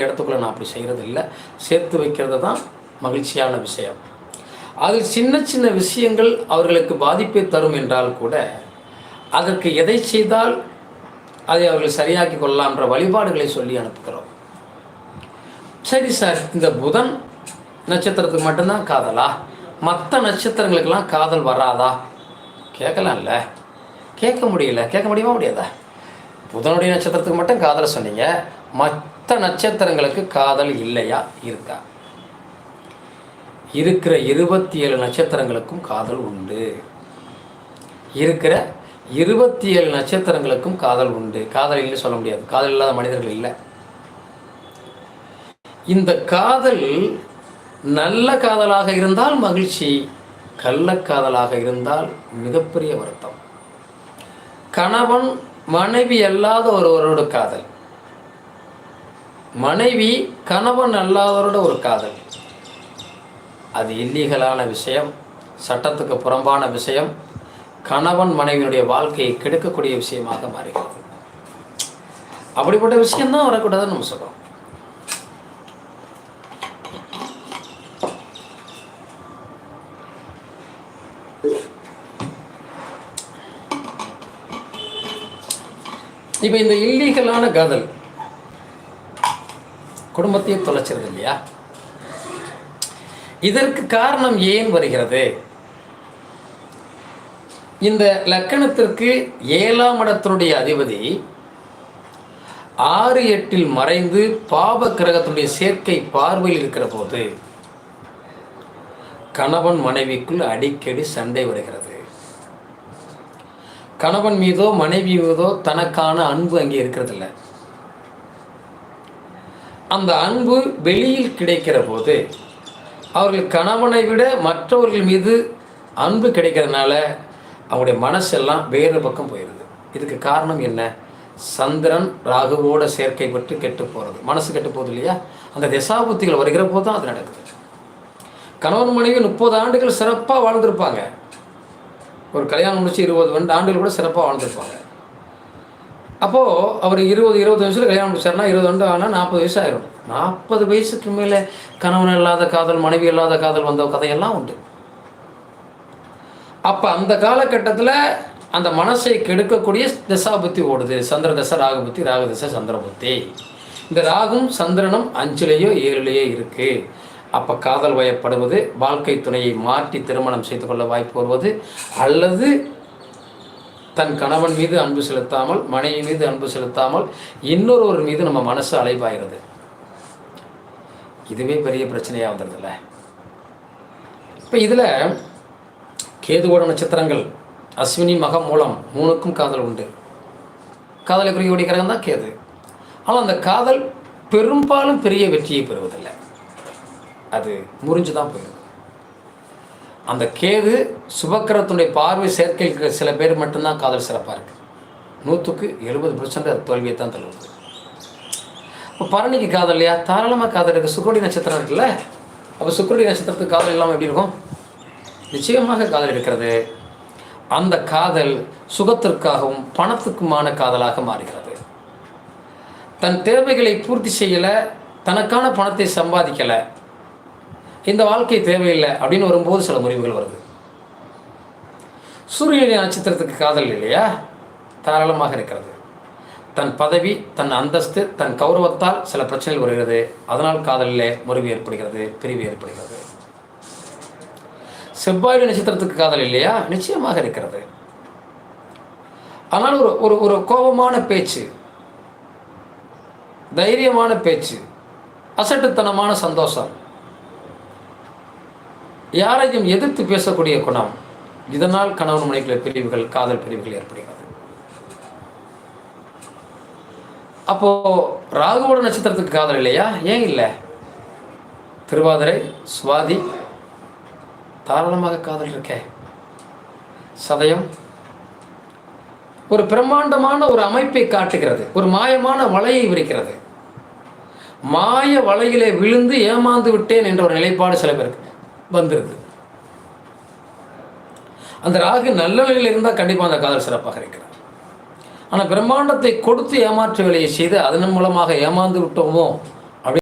இடத்துக்குள்ள நான் அப்படி செய்கிறது இல்லை. சேர்த்து வைக்கிறது தான் மகிழ்ச்சியான விஷயம். அதில் சின்ன சின்ன விஷயங்கள் அவர்களுக்கு பாதிப்பை தரும் என்றால் கூட அதற்கு எதை செய்தால் அதை அவர்கள் சரியாக்கி கொள்ளலாம்ன்ற வழிபாடுகளை சொல்லி அனுப்புகிறோம். சரி சார், இந்த புதன் நட்சத்திரத்துக்கு மட்டும்தான் காதலா, மற்ற நட்சத்திரங்களுக்கெல்லாம் காதல் வராதா? கேட்கலாம்ல. கேட்க முடியல. கேட்க முடியுமா முடியாதா? புதனுடைய நட்சத்திரத்துக்கு மட்டும் காதலை சொன்னீங்க, மற்ற நட்சத்திரங்களுக்கு காதல் இல்லையா? இருக்கா? இருக்கிற 27 நட்சத்திரங்களுக்கும் காதல் உண்டு. இருக்கிற 27 நட்சத்திரங்களுக்கும் காதல் உண்டு. காதல் இல்லை சொல்ல முடியாது. காதல் இல்லாத மனிதர்கள் இல்லை. இந்த காதல் நல்ல காதலாக இருந்தால் மகிழ்ச்சி, கள்ளக்காதலாக இருந்தால் மிகப்பெரிய வருத்தம். கணவன் மனைவி அல்லாத ஒருவரோட காதல், மனைவி கணவன் அல்லாதவரோட ஒரு காதல், அது இல்லீகலான விஷயம், சட்டத்துக்கு புறம்பான விஷயம், கணவன் மனைவியினுடைய வாழ்க்கையை கெடுக்கக்கூடிய விஷயமாக மாறுகிறது. அப்படிப்பட்ட விஷயம்தான் வரக்கூடாதுன்னு நம்ம சொல்கிறோம். இப்போ இந்த இல்லீகலான காதல் குடும்பத்தையே தொலைச்சிருது இல்லையா? இதற்கு காரணம் ஏன் வருகிறது? இந்த லக்கணத்திற்கு 7ஆம் இடத்தினுடைய அதிபதி 6-8 மறைந்து பாவ கிரகத்துடைய சேர்க்கை பார்வையில் இருக்கிற போது கணவன் மனைவிக்குள் அடிக்கடி சண்டை வருகிறது. கணவன் மீதோ மனைவி மீதோ தனக்கான அன்பு அங்கே இருக்கிறதில்ல. அந்த அன்பு வெளியில் கிடைக்கிற போது அவர்கள் கணவனை விட மற்றவர்கள் மீது அன்பு கிடைக்கிறதுனால அவங்களுடைய மனசெல்லாம் வேறு பக்கம் போயிடுது. இதுக்கு காரணம் என்ன? சந்திரன் ராகுவோட சேர்க்கை பட்டு கெட்டு போகிறது. மனசு கெட்டு போகுது இல்லையா? அந்த திசாபுத்திகள் வருகிற போது தான் அது நடக்குது. கணவன் மனைவி 30 ஆண்டுகள் சிறப்பாக வாழ்ந்திருப்பாங்க. ஒரு கல்யாணம் முடிச்சு 20 ஆண்டுகள் கூட சிறப்பாக வாழ்ந்துருப்பாங்க. அப்போது அவர் 20 வயசில் கல்யாணம் முடிச்சார்னா 20 ஆண்டு ஆனால் 40 வயசு ஆயிரும். 40 வயசுக்கு மேலே கணவன் இல்லாத காதல், மனைவி இல்லாத காதல் வந்த கதையெல்லாம் உண்டு. அப்போ அந்த காலகட்டத்தில் அந்த மனசை கெடுக்கக்கூடிய தசாபுத்தி ஓடுது. சந்திர தசை ராகு புத்தி, ராகு தசை சந்திர புத்தி. இந்த ராகும் சந்திரனும் 5லேயோ 7லேயோ இருக்குது. அப்போ காதல் வயப்படுவது, வாழ்க்கை துணையை மாற்றி திருமணம் செய்து கொள்ள வாய்ப்பு வருவது, அல்லது தன் கணவன் மீது அன்பு செலுத்தாமல், மனைவி மீது அன்பு செலுத்தாமல் இன்னொருவர் மீது நம்ம மனசு அலைபாயிருது. இதுவே பெரிய பிரச்சனையாக வந்துடுதுல்ல. இப்போ இதில் கேதுவோட நட்சத்திரங்கள் அஸ்வினி மகம் மூலம் 3க்கும் காதல் உண்டு. காதலை குறிக்கக்கூடிய கிரகம் தான் கேது. ஆனால் அந்த காதல் பெரும்பாலும் பெரிய வெற்றியை பெறுவதில்லை. அது முறிஞ்சு தான் போயிடுது. அந்த கேது சுபக்கிரத்துடைய பார்வை சேர்க்கைக்கு சில பேர் மட்டும்தான் காதல் சிறப்பாக இருக்குது. 100க்கு 70% அது தோல்வியை தான் தள்ளுவது. இப்போ பரணிக்கு காதல் இல்லையா? தாராளமாக காதல் இருக்குது. சுக்கிரனுடைய நட்சத்திரம் இருக்குல்ல, அப்போ சுக்கிரனுடைய நட்சத்திரத்துக்கு காதல் இல்லாமல் எப்படி இருக்கும்? நிச்சயமாக காதல் இருக்கிறது. அந்த காதல் சுகத்திற்காகவும் பணத்துக்குமான காதலாக மாறுகிறது. தன் தேவைகளை பூர்த்தி செய்யலை, தனக்கான பணத்தை சம்பாதிக்கலை, இந்த வாழ்க்கை தேவையில்லை அப்படின்னு வரும்போது சில முறிவுகள் வருது. சூரியனுடைய நட்சத்திரத்துக்கு காதல் இல்லையா? தாராளமாக இருக்கிறது. தன் பதவி, தன் அந்தஸ்து, தன் கௌரவத்தால் சில பிரச்சனைகள் வருகிறது. அதனால் காதலில் முறிவு ஏற்படுகிறது, பிரிவு ஏற்படுகிறது. செவ்வாயுடைய நட்சத்திரத்துக்கு காதல் இல்லையா? நிச்சயமாக இருக்கிறது. ஆனால் ஒரு ஒரு கோபமான பேச்சு, தைரியமான பேச்சு, அசட்டுத்தனமான சந்தோஷம், யாரையும் எதிர்த்து பேசக்கூடிய குணம், இதனால் கணவன் மனைவிக்குள்ள பிரிவுகள், காதல் பிரிவுகள் ஏற்படுகிறது. அப்போ ராகுவோட நட்சத்திரத்துக்கு காதல் இல்லையா? ஏன் இல்லை? திருவாதிரை, சுவாதி தாராளமாக காதல் இருக்கே. சதயம் ஒரு பிரம்மாண்டமான ஒரு அமைப்பை காட்டுகிறது, ஒரு மாயமான வலையை விரிக்கிறது. மாய வலையிலே விழுந்து ஏமாந்து விட்டேன் என்ற ஒரு நிலைப்பாடு சில பேருக்கு வந்துருது. அந்த ராகு நல்ல நிலையில் இருந்தால் கண்டிப்பாக அந்த காதல் சிறப்பாக இருக்கிறார். ஆனால் பிரம்மாண்டத்தை கொடுத்து ஏமாற்று வேலையை செய்து அதன் மூலமாக ஏமாந்து விட்டோமோ